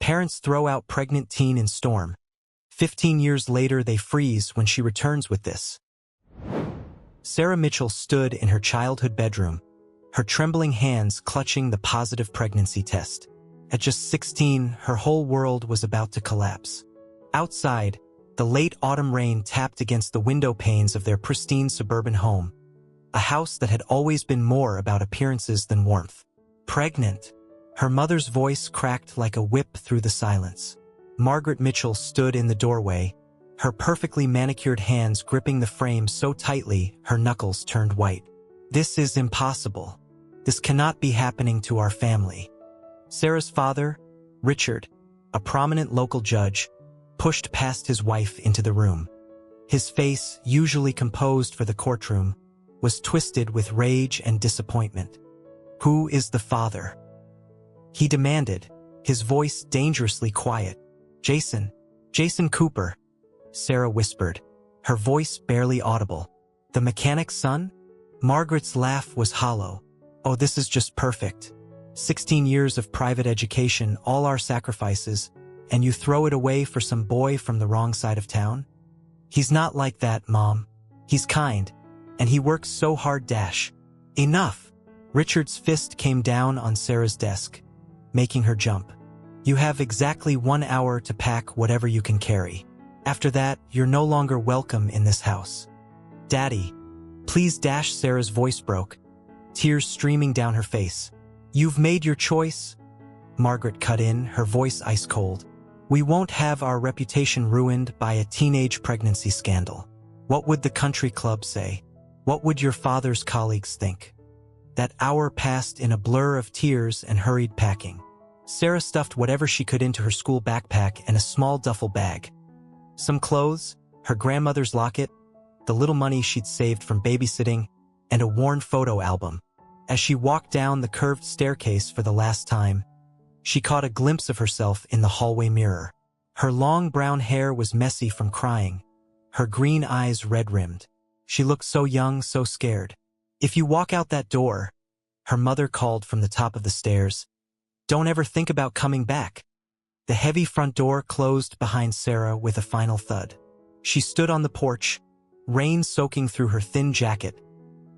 Parents throw out pregnant teen in storm. 15 years later they freeze when she returns with this. Sarah Mitchell stood in her childhood bedroom, her trembling hands clutching the positive pregnancy test. At just 16, her whole world was about to collapse. Outside, the late autumn rain tapped against the window panes of their pristine suburban home, a house that had always been more about appearances than warmth. Pregnant. Her mother's voice cracked like a whip through the silence. Margaret Mitchell stood in the doorway, her perfectly manicured hands gripping the frame so tightly her knuckles turned white. "This is impossible. This cannot be happening to our family." Sarah's father, Richard, a prominent local judge, pushed past his wife into the room. His face, usually composed for the courtroom, was twisted with rage and disappointment. "Who is the father?" he demanded, his voice dangerously quiet. Jason Cooper," Sarah whispered, her voice barely audible. "The mechanic's son?" Margaret's laugh was hollow. "Oh, this is just perfect. 16 years of private education, all our sacrifices, and you throw it away for some boy from the wrong side of town? He's not like that, Mom. He's kind, and he works so hard. Enough." Richard's fist came down on Sarah's desk, making her jump. "You have exactly 1 hour to pack whatever you can carry. After that, you're no longer welcome in this house." "Daddy, please." Sarah's voice broke, tears streaming down her face. "You've made your choice," Margaret cut in, her voice ice cold. "We won't have our reputation ruined by a teenage pregnancy scandal. What would the country club say? What would your father's colleagues think?" That hour passed in a blur of tears and hurried packing. Sarah stuffed whatever she could into her school backpack and a small duffel bag. Some clothes, her grandmother's locket, the little money she'd saved from babysitting, and a worn photo album. As she walked down the curved staircase for the last time, she caught a glimpse of herself in the hallway mirror. Her long brown hair was messy from crying, her green eyes red-rimmed. She looked so young, so scared. "If you walk out that door," her mother called from the top of the stairs, "don't ever think about coming back." The heavy front door closed behind Sarah with a final thud. She stood on the porch, rain soaking through her thin jacket,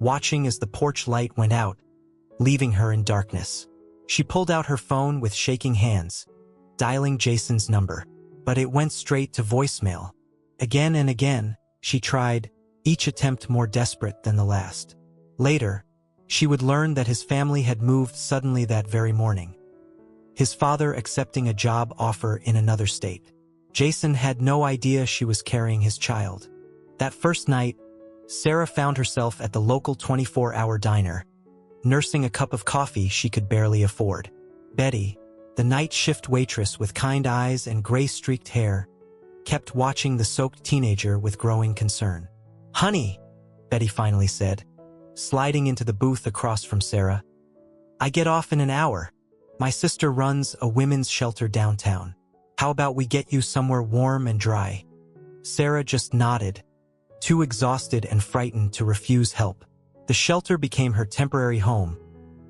watching as the porch light went out, leaving her in darkness. She pulled out her phone with shaking hands, dialing Jason's number, but it went straight to voicemail. Again and again, she tried, each attempt more desperate than the last. Later, she would learn that his family had moved suddenly that very morning, his father accepting a job offer in another state. Jason had no idea she was carrying his child. That first night, Sarah found herself at the local 24-hour diner, nursing a cup of coffee she could barely afford. Betty, the night shift waitress with kind eyes and gray-streaked hair, kept watching the soaked teenager with growing concern. "Honey," Betty finally said, sliding into the booth across from Sarah. "I get off in an hour. My sister runs a women's shelter downtown. How about we get you somewhere warm and dry?" Sarah just nodded, too exhausted and frightened to refuse help. The shelter became her temporary home,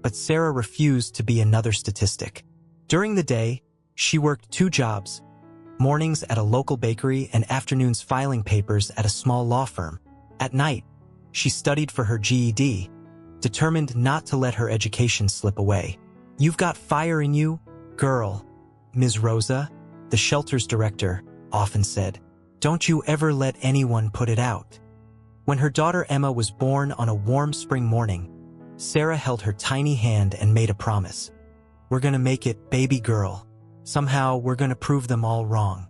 but Sarah refused to be another statistic. During the day, she worked 2 jobs, mornings at a local bakery and afternoons filing papers at a small law firm. At night, she studied for her GED, determined not to let her education slip away. "You've got fire in you, girl," Ms. Rosa, the shelter's director, often said. "Don't you ever let anyone put it out." When her daughter Emma was born on a warm spring morning, Sarah held her tiny hand and made a promise. "We're gonna make it, baby girl. Somehow we're gonna prove them all wrong."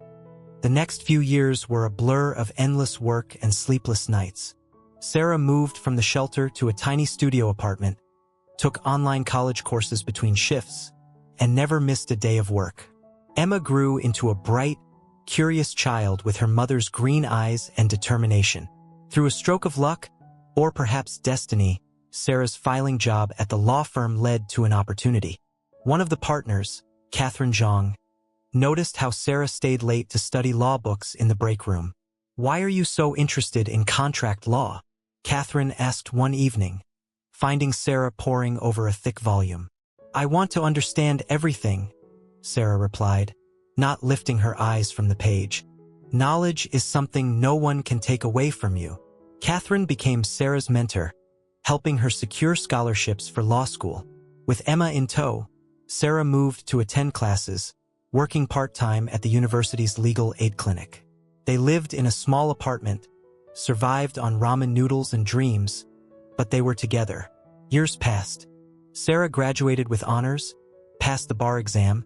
The next few years were a blur of endless work and sleepless nights. Sarah moved from the shelter to a tiny studio apartment, took online college courses between shifts, and never missed a day of work. Emma grew into a bright, curious child with her mother's green eyes and determination. Through a stroke of luck, or perhaps destiny, Sarah's filing job at the law firm led to an opportunity. One of the partners, Catherine Zhang, noticed how Sarah stayed late to study law books in the break room. "Why are you so interested in contract law?" Catherine asked one evening, finding Sarah poring over a thick volume. "I want to understand everything," Sarah replied, not lifting her eyes from the page. Knowledge is something no one can take away from you. Catherine became Sarah's mentor, helping her secure scholarships for law school. With Emma in tow, Sarah moved to attend classes, working part-time at the university's legal aid clinic. They lived in a small apartment, survived on ramen noodles and dreams, but they were together. Years passed. Sarah graduated with honors, passed the bar exam,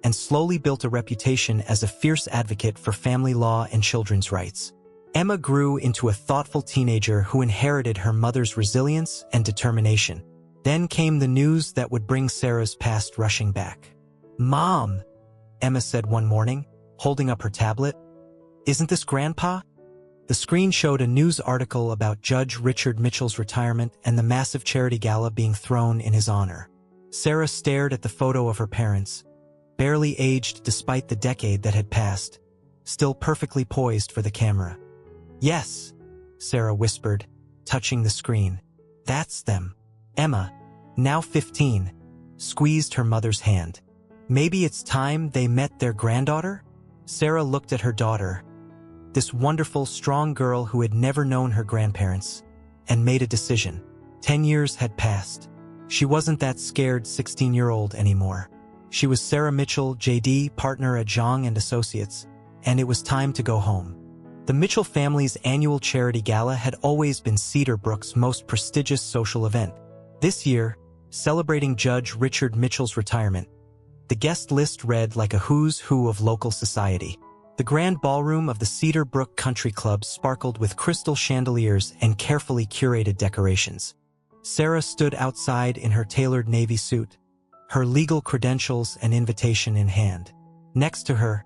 and slowly built a reputation as a fierce advocate for family law and children's rights. Emma grew into a thoughtful teenager who inherited her mother's resilience and determination. Then came the news that would bring Sarah's past rushing back. "Mom," Emma said one morning, holding up her tablet. "Isn't this Grandpa?" The screen showed a news article about Judge Richard Mitchell's retirement and the massive charity gala being thrown in his honor. Sarah stared at the photo of her parents, barely aged despite the decade that had passed, still perfectly poised for the camera. "Yes," Sarah whispered, touching the screen. "That's them." Emma, now 15, squeezed her mother's hand. Maybe it's time they met their granddaughter? Sarah looked at her daughter, this wonderful, strong girl who had never known her grandparents, and made a decision. 10 years had passed. She wasn't that scared 16-year-old anymore. She was Sarah Mitchell, JD, partner at Zhang & Associates, and it was time to go home. The Mitchell family's annual charity gala had always been Cedar Brook's most prestigious social event. This year, celebrating Judge Richard Mitchell's retirement, the guest list read like a who's who of local society. The grand ballroom of the Cedar Brook Country Club sparkled with crystal chandeliers and carefully curated decorations. Sarah stood outside in her tailored navy suit, her legal credentials and invitation in hand. Next to her,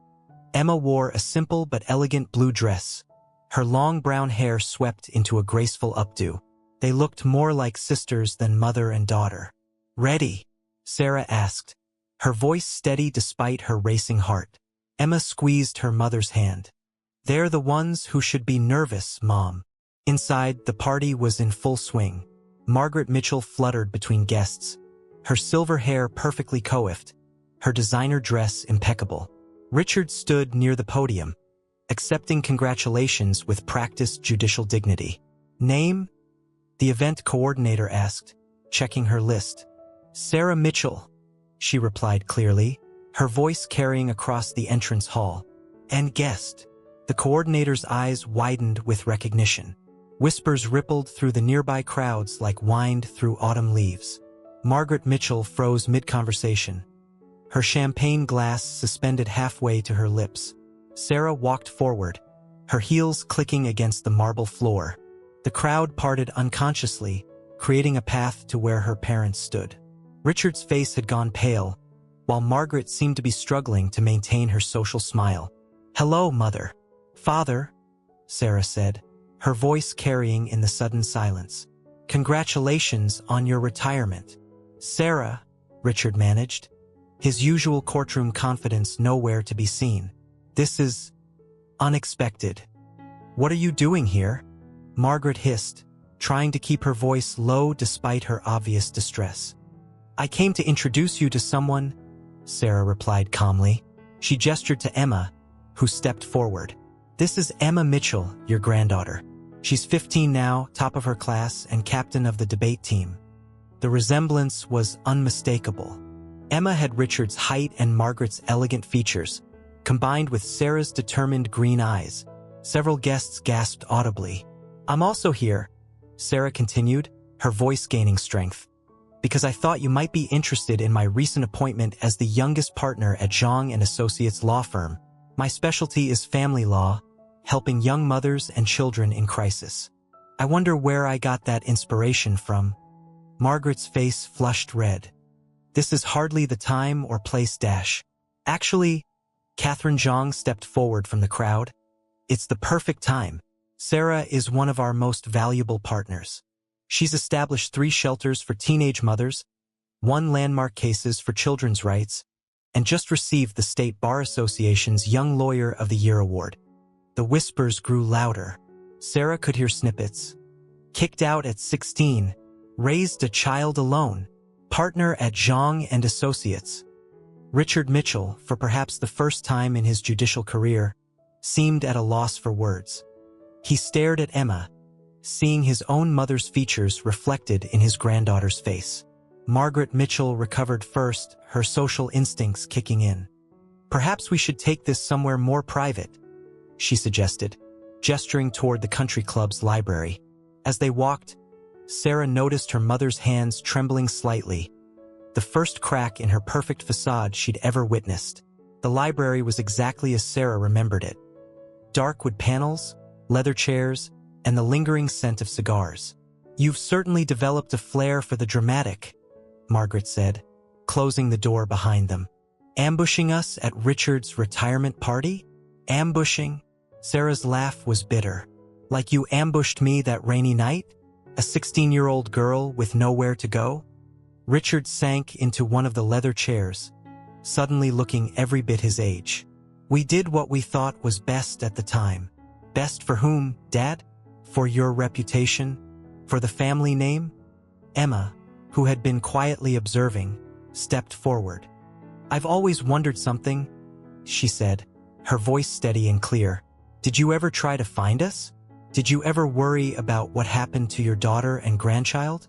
Emma wore a simple but elegant blue dress, her long brown hair swept into a graceful updo. They looked more like sisters than mother and daughter. "Ready?" Sarah asked, her voice steady despite her racing heart. Emma squeezed her mother's hand. "They're the ones who should be nervous, Mom." Inside, the party was in full swing. Margaret Mitchell fluttered between guests, her silver hair perfectly coiffed, her designer dress impeccable. Richard stood near the podium, accepting congratulations with practiced judicial dignity. "Name?" the event coordinator asked, checking her list. "Sarah Mitchell," she replied clearly, her voice carrying across the entrance hall. "And guest." The coordinator's eyes widened with recognition. Whispers rippled through the nearby crowds like wind through autumn leaves. Margaret Mitchell froze mid-conversation, her champagne glass suspended halfway to her lips. Sarah walked forward, her heels clicking against the marble floor. The crowd parted unconsciously, creating a path to where her parents stood. Richard's face had gone pale, while Margaret seemed to be struggling to maintain her social smile. "Hello, Mother." "Father," Sarah said, her voice carrying in the sudden silence. "Congratulations on your retirement." "Sarah," Richard managed, his usual courtroom confidence nowhere to be seen. "This is unexpected." "What are you doing here?" Margaret hissed, trying to keep her voice low despite her obvious distress. "I came to introduce you to someone," Sarah replied calmly. She gestured to Emma, who stepped forward. "This is Emma Mitchell, your granddaughter. She's 15 now, top of her class, and captain of the debate team." The resemblance was unmistakable. Emma had Richard's height and Margaret's elegant features, combined with Sarah's determined green eyes. Several guests gasped audibly. "I'm also here," Sarah continued, her voice gaining strength, "because I thought you might be interested in my recent appointment as the youngest partner at Zhang & Associates law firm. My specialty is family law, helping young mothers and children in crisis. I wonder where I got that inspiration from." Margaret's face flushed red. "This is hardly the time or place dash." "Actually," Catherine Zhang stepped forward from the crowd, "it's the perfect time. Sarah is one of our most valuable partners. She's established 3 shelters for teenage mothers, 1 landmark cases for children's rights, and just received the State Bar Association's Young Lawyer of the Year award." The whispers grew louder. Sarah could hear snippets. "Kicked out at 16, raised a child alone, partner at Zhang & Associates." Richard Mitchell, for perhaps the first time in his judicial career, seemed at a loss for words. He stared at Emma, seeing his own mother's features reflected in his granddaughter's face. Margaret Mitchell recovered first, her social instincts kicking in. "Perhaps we should take this somewhere more private," she suggested, gesturing toward the country club's library. As they walked, Sarah noticed her mother's hands trembling slightly, the first crack in her perfect facade she'd ever witnessed. The library was exactly as Sarah remembered it. Dark wood panels, leather chairs, and the lingering scent of cigars. "You've certainly developed a flair for the dramatic," Margaret said, closing the door behind them. "Ambushing us at Richard's retirement party?" "Ambushing?" Sarah's laugh was bitter. "Like you ambushed me that rainy night? A 16-year-old girl with nowhere to go?" Richard sank into one of the leather chairs, suddenly looking every bit his age. "We did what we thought was best at the time." "Best for whom, Dad? For your reputation? For the family name?" Emma, who had been quietly observing, stepped forward. "I've always wondered something," she said, her voice steady and clear. "Did you ever try to find us? Did you ever worry about what happened to your daughter and grandchild?"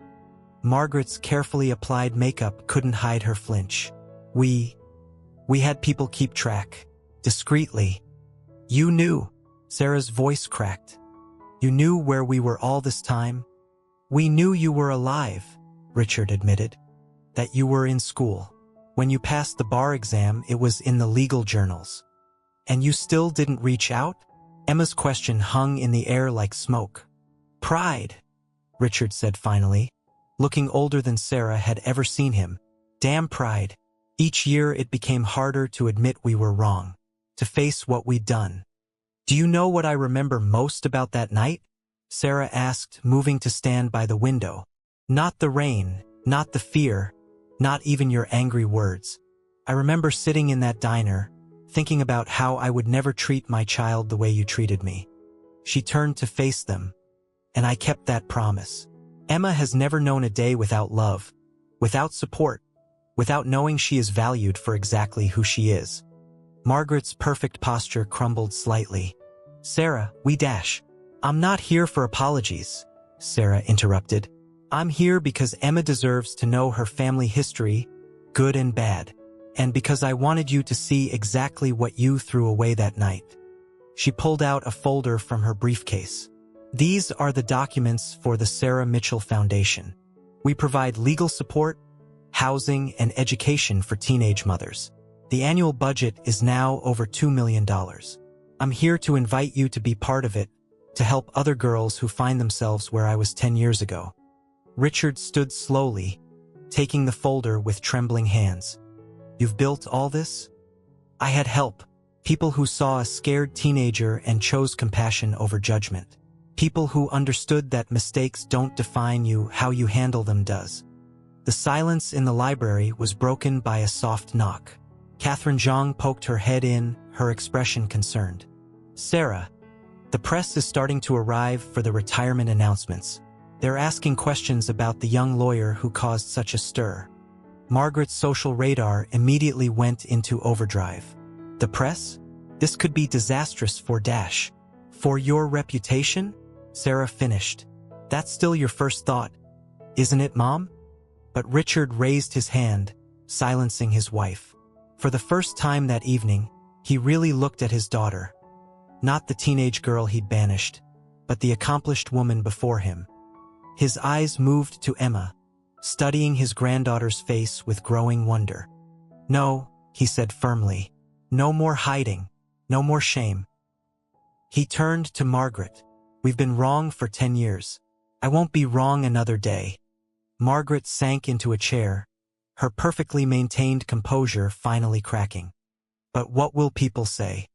Margaret's carefully applied makeup couldn't hide her flinch. We had people keep track. Discreetly." "You knew." Sarah's voice cracked. "You knew where we were all this time?" "We knew you were alive," Richard admitted. "That you were in school. When you passed the bar exam, it was in the legal journals." "And you still didn't reach out?" Emma's question hung in the air like smoke. "Pride," Richard said finally, looking older than Sarah had ever seen him. "Damn pride. Each year it became harder to admit we were wrong, to face what we'd done." "Do you know what I remember most about that night?" Sarah asked, moving to stand by the window. "Not the rain, not the fear, not even your angry words. I remember sitting in that diner, thinking about how I would never treat my child the way you treated me." She turned to face them, "And I kept that promise. Emma has never known a day without love, without support, without knowing she is valued for exactly who she is." Margaret's perfect posture crumbled slightly. "Sarah, I'm not here for apologies," Sarah interrupted. "I'm here because Emma deserves to know her family history, good and bad, and because I wanted you to see exactly what you threw away that night." She pulled out a folder from her briefcase. "These are the documents for the Sarah Mitchell Foundation. We provide legal support, housing, and education for teenage mothers. The annual budget is now over $2 million. I'm here to invite you to be part of it, to help other girls who find themselves where I was 10 years ago." Richard stood slowly, taking the folder with trembling hands. "You've built all this?" "I had help. People who saw a scared teenager and chose compassion over judgment. People who understood that mistakes don't define you, how you handle them does." The silence in the library was broken by a soft knock. Catherine Zhang poked her head in, her expression concerned. "Sarah, the press is starting to arrive for the retirement announcements. They're asking questions about the young lawyer who caused such a stir." Margaret's social radar immediately went into overdrive. "The press? This could be disastrous for For your reputation?" Sarah finished. "That's still your first thought, isn't it, Mom?" But Richard raised his hand, silencing his wife. For the first time that evening, he really looked at his daughter. Not the teenage girl he'd banished, but the accomplished woman before him. His eyes moved to Emma, studying his granddaughter's face with growing wonder. "No," he said firmly. "No more hiding. No more shame." He turned to Margaret. "We've been wrong for 10 years. I won't be wrong another day." Margaret sank into a chair, her perfectly maintained composure finally cracking. "But what will people say?"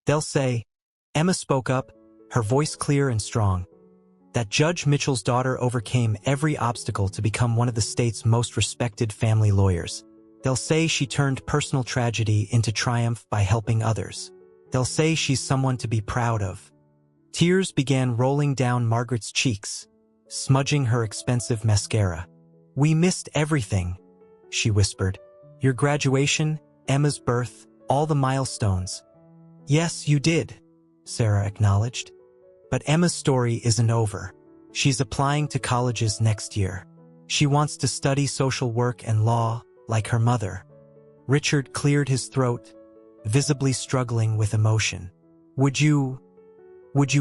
"They'll say," Emma spoke up, her voice clear and strong, "that Judge Mitchell's daughter overcame every obstacle to become one of the state's most respected family lawyers. They'll say she turned personal tragedy into triumph by helping others. They'll say she's someone to be proud of." Tears began rolling down Margaret's cheeks, smudging her expensive mascara. "We missed everything," she whispered. "Your graduation, Emma's birth, all the milestones. Yes, you did, Sarah acknowledged. But Emma's story isn't over. She's applying to colleges next year. She wants to study social work and law, like her mother. Richard cleared his throat, visibly struggling with emotion. Would you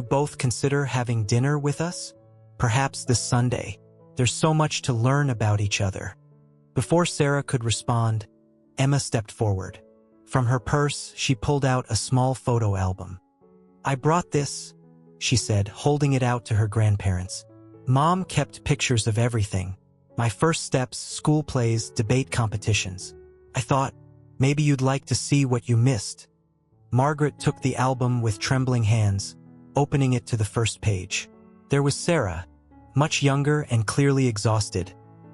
both consider having dinner with us? Perhaps this Sunday. There's so much to learn about each other. Before Sarah could respond, Emma stepped forward. From her purse, she pulled out a small photo album. I brought this, she said, holding it out to her grandparents. Mom kept pictures of everything. My first steps, school plays, debate competitions. I thought, maybe you'd like to see what you missed. Margaret took the album with trembling hands, opening it to the first page. There was Sarah, much younger and clearly exhausted,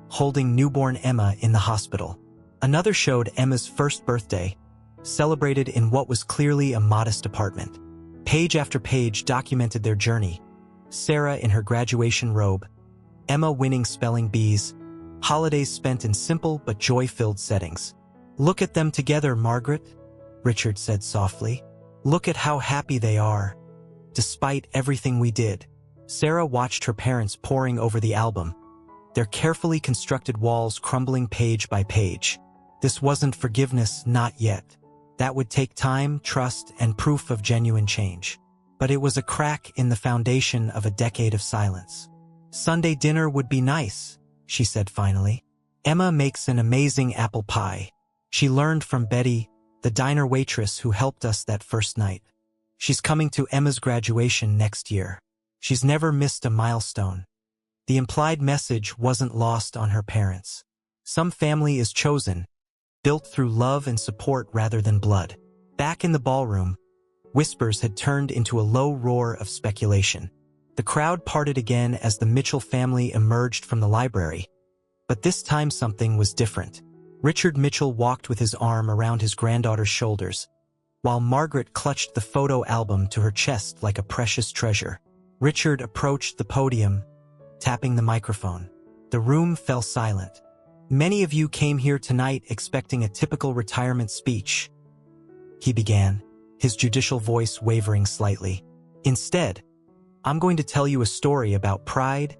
holding newborn Emma in the hospital. Another showed Emma's first birthday, celebrated in what was clearly a modest apartment. Page after page documented their journey. Sarah in her graduation robe, Emma winning spelling bees, holidays spent in simple but joy-filled settings. Look at them together, Margaret, Richard said softly. Look at how happy they are. Despite everything we did. Sarah watched her parents poring over the album, their carefully constructed walls crumbling page by page. This wasn't forgiveness, not yet. That would take time, trust, and proof of genuine change. But it was a crack in the foundation of a decade of silence. Sunday dinner would be nice, she said finally. Emma makes an amazing apple pie. She learned from Betty, the diner waitress who helped us that first night. She's coming to Emma's graduation next year. She's never missed a milestone. The implied message wasn't lost on her parents. Some family is chosen, built through love and support rather than blood. Back in the ballroom, whispers had turned into a low roar of speculation. The crowd parted again as the Mitchell family emerged from the library. But this time something was different. Richard Mitchell walked with his arm around his granddaughter's shoulders, while Margaret clutched the photo album to her chest like a precious treasure. Richard approached the podium, tapping the microphone. The room fell silent. Many of you came here tonight expecting a typical retirement speech, he began, his judicial voice wavering slightly. Instead, I'm going to tell you a story about pride,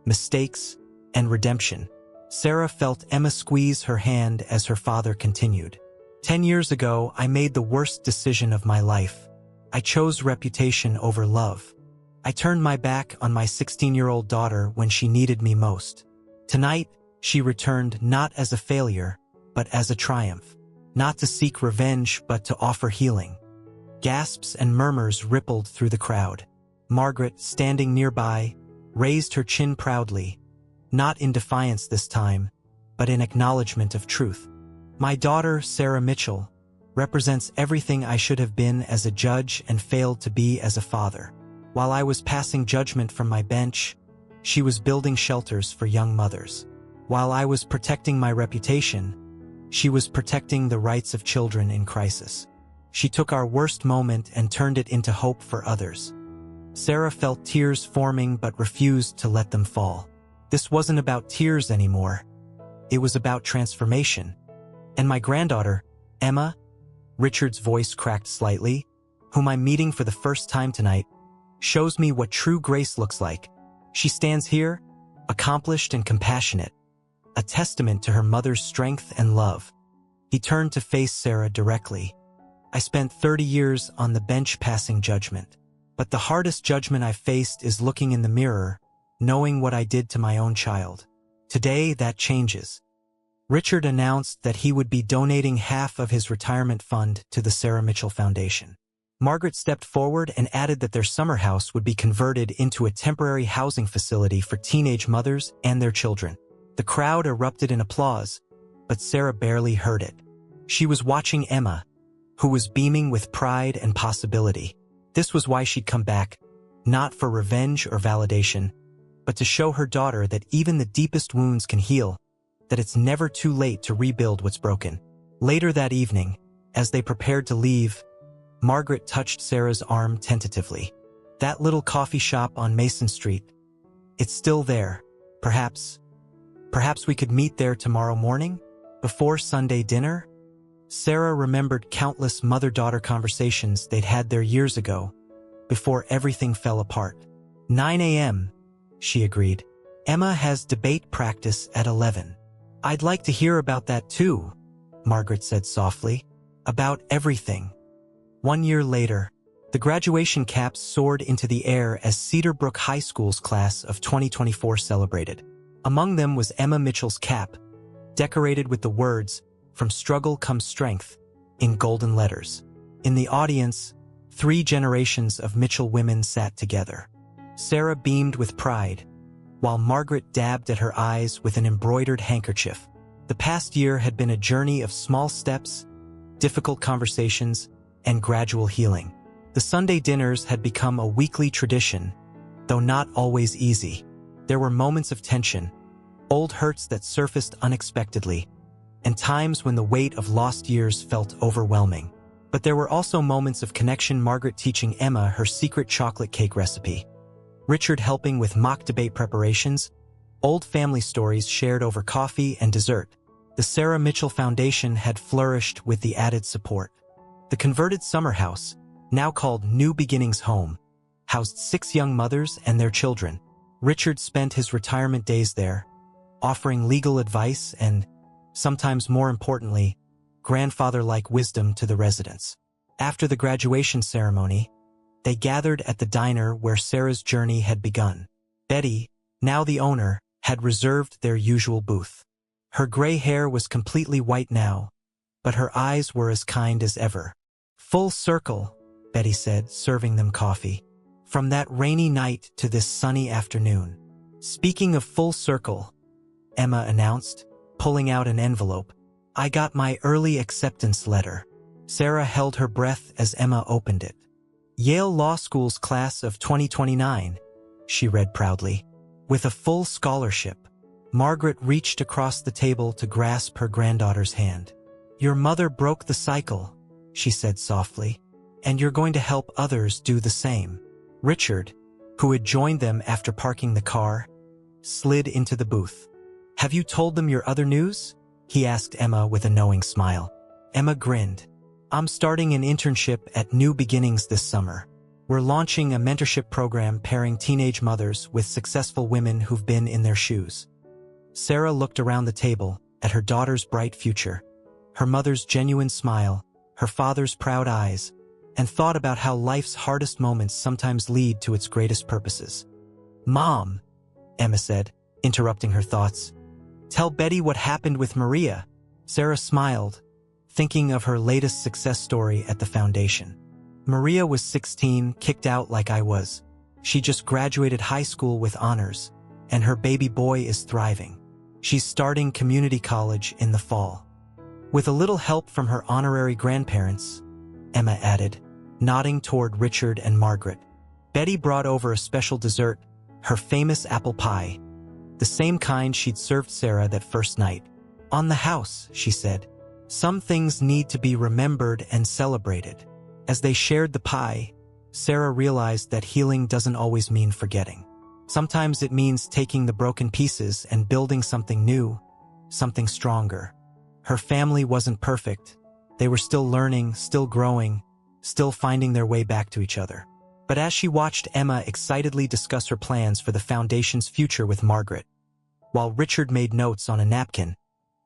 mistakes, and redemption. Sarah felt Emma squeeze her hand as her father continued. 10 years ago, I made the worst decision of my life. I chose reputation over love. I turned my back on my 16-year-old daughter when she needed me most. Tonight, she returned not as a failure, but as a triumph. Not to seek revenge, but to offer healing. Gasps and murmurs rippled through the crowd. Margaret, standing nearby, raised her chin proudly, not in defiance this time, but in acknowledgement of truth. My daughter, Sarah Mitchell, represents everything I should have been as a judge and failed to be as a father. While I was passing judgment from my bench, she was building shelters for young mothers. While I was protecting my reputation, she was protecting the rights of children in crisis. She took our worst moment and turned it into hope for others. Sarah felt tears forming but refused to let them fall. This wasn't about tears anymore. It was about transformation. And my granddaughter, Emma, Richard's voice cracked slightly, whom I'm meeting for the first time tonight, shows me what true grace looks like. She stands here, accomplished and compassionate, a testament to her mother's strength and love. He turned to face Sarah directly. I spent 30 years on the bench passing judgment. But the hardest judgment I've faced is looking in the mirror, knowing what I did to my own child. Today, that changes. Richard announced that he would be donating half of his retirement fund to the Sarah Mitchell Foundation. Margaret stepped forward and added that their summer house would be converted into a temporary housing facility for teenage mothers and their children. The crowd erupted in applause, but Sarah barely heard it. She was watching Emma, who was beaming with pride and possibility. This was why she'd come back, not for revenge or validation, but to show her daughter that even the deepest wounds can heal, that it's never too late to rebuild what's broken. Later that evening, as they prepared to leave, Margaret touched Sarah's arm tentatively. That little coffee shop on Mason Street, it's still there. Perhaps we could meet there tomorrow morning, before Sunday dinner? Sarah remembered countless mother-daughter conversations they'd had there years ago, before everything fell apart. 9 a.m., she agreed. Emma has debate practice at 11. I'd like to hear about that too, Margaret said softly. About everything. 1 year later, the graduation caps soared into the air as Cedar Brook High School's class of 2024 celebrated. Among them was Emma Mitchell's cap, decorated with the words, "From struggle comes strength," in golden letters. In the audience, 3 generations of Mitchell women sat together. Sarah beamed with pride, while Margaret dabbed at her eyes with an embroidered handkerchief. The past year had been a journey of small steps, difficult conversations, and gradual healing. The Sunday dinners had become a weekly tradition, though not always easy. There were moments of tension, old hurts that surfaced unexpectedly, and times when the weight of lost years felt overwhelming. But there were also moments of connection, Margaret teaching Emma her secret chocolate cake recipe, Richard helping with mock debate preparations, old family stories shared over coffee and dessert. The Sarah Mitchell Foundation had flourished with the added support. The converted summer house, now called New Beginnings Home, housed 6 young mothers and their children. Richard spent his retirement days there, offering legal advice and, sometimes more importantly, grandfather-like wisdom to the residents. After the graduation ceremony, they gathered at the diner where Sarah's journey had begun. Betty, now the owner, had reserved their usual booth. Her gray hair was completely white now, but her eyes were as kind as ever. "Full circle," Betty said, serving them coffee. "From that rainy night to this sunny afternoon." "Speaking of full circle," Emma announced, pulling out an envelope, "I got my early acceptance letter." Sarah held her breath as Emma opened it. "Yale Law School's class of 2029, she read proudly. "With a full scholarship." Margaret reached across the table to grasp her granddaughter's hand. "Your mother broke the cycle," she said softly, "and you're going to help others do the same." Richard, who had joined them after parking the car, slid into the booth. "Have you told them your other news?" he asked Emma with a knowing smile. Emma grinned. "I'm starting an internship at New Beginnings this summer. We're launching a mentorship program pairing teenage mothers with successful women who've been in their shoes." Sarah looked around the table at her daughter's bright future, her mother's genuine smile, her father's proud eyes, and thought about how life's hardest moments sometimes lead to its greatest purposes. "Mom," Emma said, interrupting her thoughts, "tell Betty what happened with Maria." Sarah smiled, thinking of her latest success story at the foundation. "Maria was 16, kicked out like I was. She just graduated high school with honors, and her baby boy is thriving. She's starting community college in the fall. With a little help from her honorary grandparents," Emma added, nodding toward Richard and Margaret. "Betty brought over a special dessert, her famous apple pie, the same kind she'd served Sarah that first night. On the house," she said. "Some things need to be remembered and celebrated." As they shared the pie, Sarah realized that healing doesn't always mean forgetting. Sometimes it means taking the broken pieces and building something new, something stronger. Her family wasn't perfect. They were still learning, still growing, still finding their way back to each other. But as she watched Emma excitedly discuss her plans for the foundation's future with Margaret, while Richard made notes on a napkin,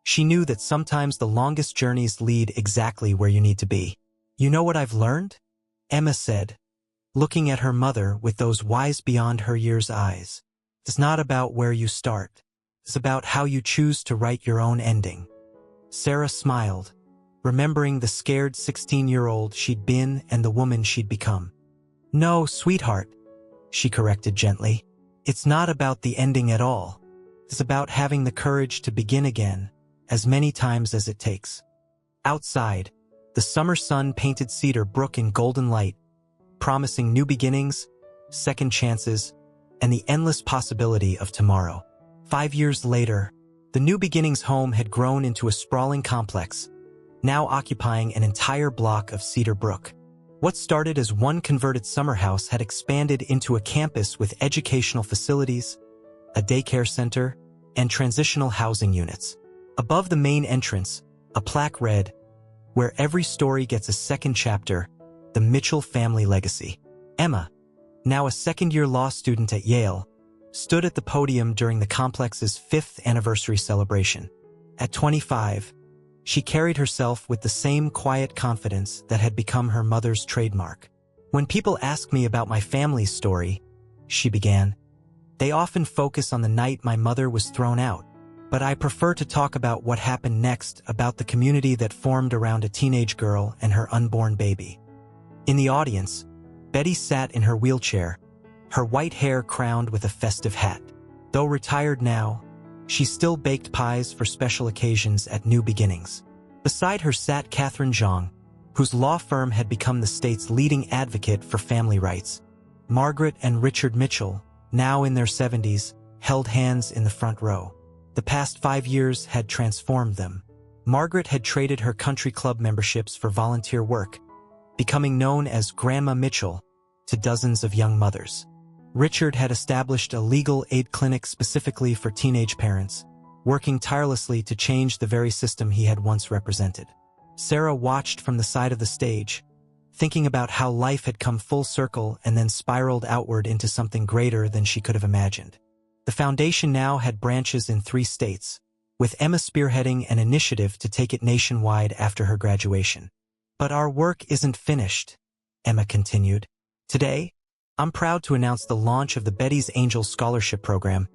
she knew that sometimes the longest journeys lead exactly where you need to be. "You know what I've learned?" Emma said, looking at her mother with those wise beyond her years eyes. "It's not about where you start. It's about how you choose to write your own ending." Sarah smiled, remembering the scared 16-year-old she'd been and the woman she'd become. "No, sweetheart," she corrected gently. "It's not about the ending at all. It's about having the courage to begin again, as many times as it takes." Outside, the summer sun painted Cedar Brook in golden light, promising new beginnings, second chances, and the endless possibility of tomorrow. 5 years later, the New Beginnings home had grown into a sprawling complex, now occupying an entire block of Cedar Brook. What started as one converted summer house had expanded into a campus with educational facilities, a daycare center, and transitional housing units. Above the main entrance, a plaque read, where every story gets a second chapter, the Mitchell family legacy. Emma, now a second-year law student at Yale, stood at the podium during the complex's 5th anniversary celebration. At 25, she carried herself with the same quiet confidence that had become her mother's trademark. "When people ask me about my family's story," she began, "they often focus on the night my mother was thrown out. But I prefer to talk about what happened next, about the community that formed around a teenage girl and her unborn baby." In the audience, Betty sat in her wheelchair, her white hair crowned with a festive hat. Though retired now, she still baked pies for special occasions at New Beginnings. Beside her sat Catherine Zhang, whose law firm had become the state's leading advocate for family rights. Margaret and Richard Mitchell, now in their 70s, held hands in the front row. The past 5 years had transformed them. Margaret had traded her country club memberships for volunteer work, becoming known as Grandma Mitchell to dozens of young mothers. Richard had established a legal aid clinic specifically for teenage parents, working tirelessly to change the very system he had once represented. Sarah watched from the side of the stage, thinking about how life had come full circle and then spiraled outward into something greater than she could have imagined. The foundation now had branches in 3 states, with Emma spearheading an initiative to take it nationwide after her graduation. "But our work isn't finished," Emma continued. "Today, I'm proud to announce the launch of the Betty's Angel Scholarship Program,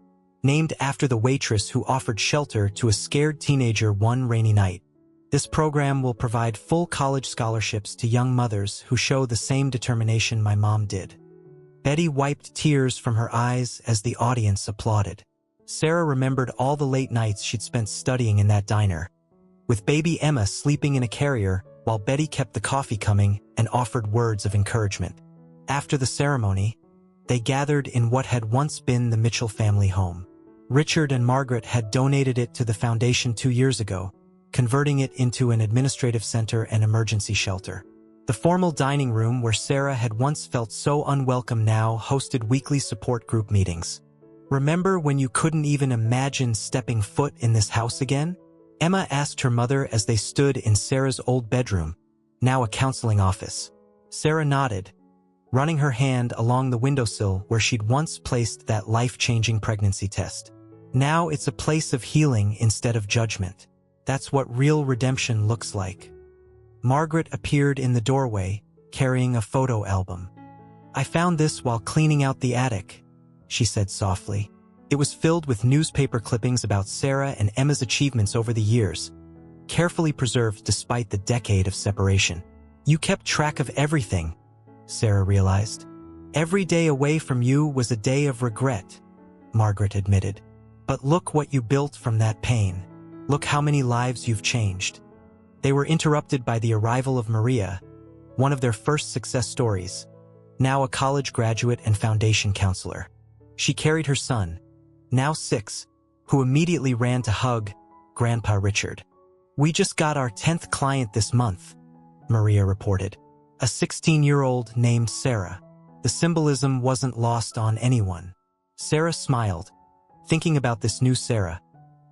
named after the waitress who offered shelter to a scared teenager one rainy night. This program will provide full college scholarships to young mothers who show the same determination my mom did." Betty wiped tears from her eyes as the audience applauded. Sarah remembered all the late nights she'd spent studying in that diner, with baby Emma sleeping in a carrier while Betty kept the coffee coming and offered words of encouragement. After the ceremony, they gathered in what had once been the Mitchell family home. Richard and Margaret had donated it to the foundation 2 years ago, converting it into an administrative center and emergency shelter. The formal dining room where Sarah had once felt so unwelcome now hosted weekly support group meetings. "Remember when you couldn't even imagine stepping foot in this house again?" Emma asked her mother as they stood in Sarah's old bedroom, now a counseling office. Sarah nodded, running her hand along the windowsill where she'd once placed that life-changing pregnancy test. "Now it's a place of healing instead of judgment. That's what real redemption looks like." Margaret appeared in the doorway, carrying a photo album. "I found this while cleaning out the attic," she said softly. It was filled with newspaper clippings about Sarah and Emma's achievements over the years, carefully preserved despite the decade of separation. "You kept track of everything," Sarah realized. "Every day away from you was a day of regret," Margaret admitted. "But look what you built from that pain. Look how many lives you've changed." They were interrupted by the arrival of Maria, one of their first success stories, now a college graduate and foundation counselor. She carried her son, now 6, who immediately ran to hug Grandpa Richard. "We just got our 10th client this month," Maria reported, a 16-year-old named Sarah. The symbolism wasn't lost on anyone. Sarah smiled, thinking about this new Sarah,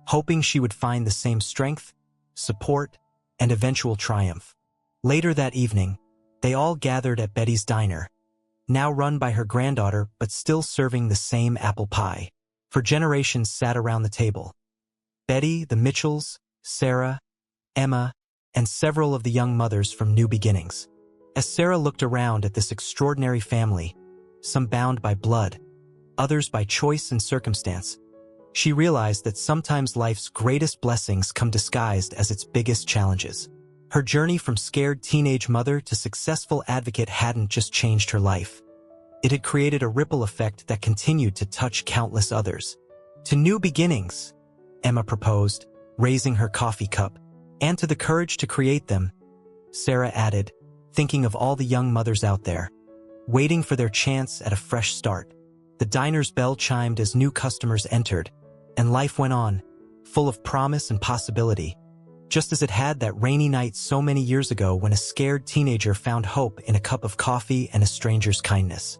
hoping she would find the same strength, support, and eventual triumph. Later that evening, they all gathered at Betty's diner, now run by her granddaughter but still serving the same apple pie. For generations sat around the table. Betty, the Mitchells, Sarah, Emma, and several of the young mothers from New Beginnings. As Sarah looked around at this extraordinary family, some bound by blood, others by choice and circumstance, she realized that sometimes life's greatest blessings come disguised as its biggest challenges. Her journey from scared teenage mother to successful advocate hadn't just changed her life. It had created a ripple effect that continued to touch countless others. "To new beginnings," Emma proposed, raising her coffee cup, "and to the courage to create them," Sarah added, thinking of all the young mothers out there, waiting for their chance at a fresh start. The diner's bell chimed as new customers entered, and life went on, full of promise and possibility, just as it had that rainy night so many years ago when a scared teenager found hope in a cup of coffee and a stranger's kindness.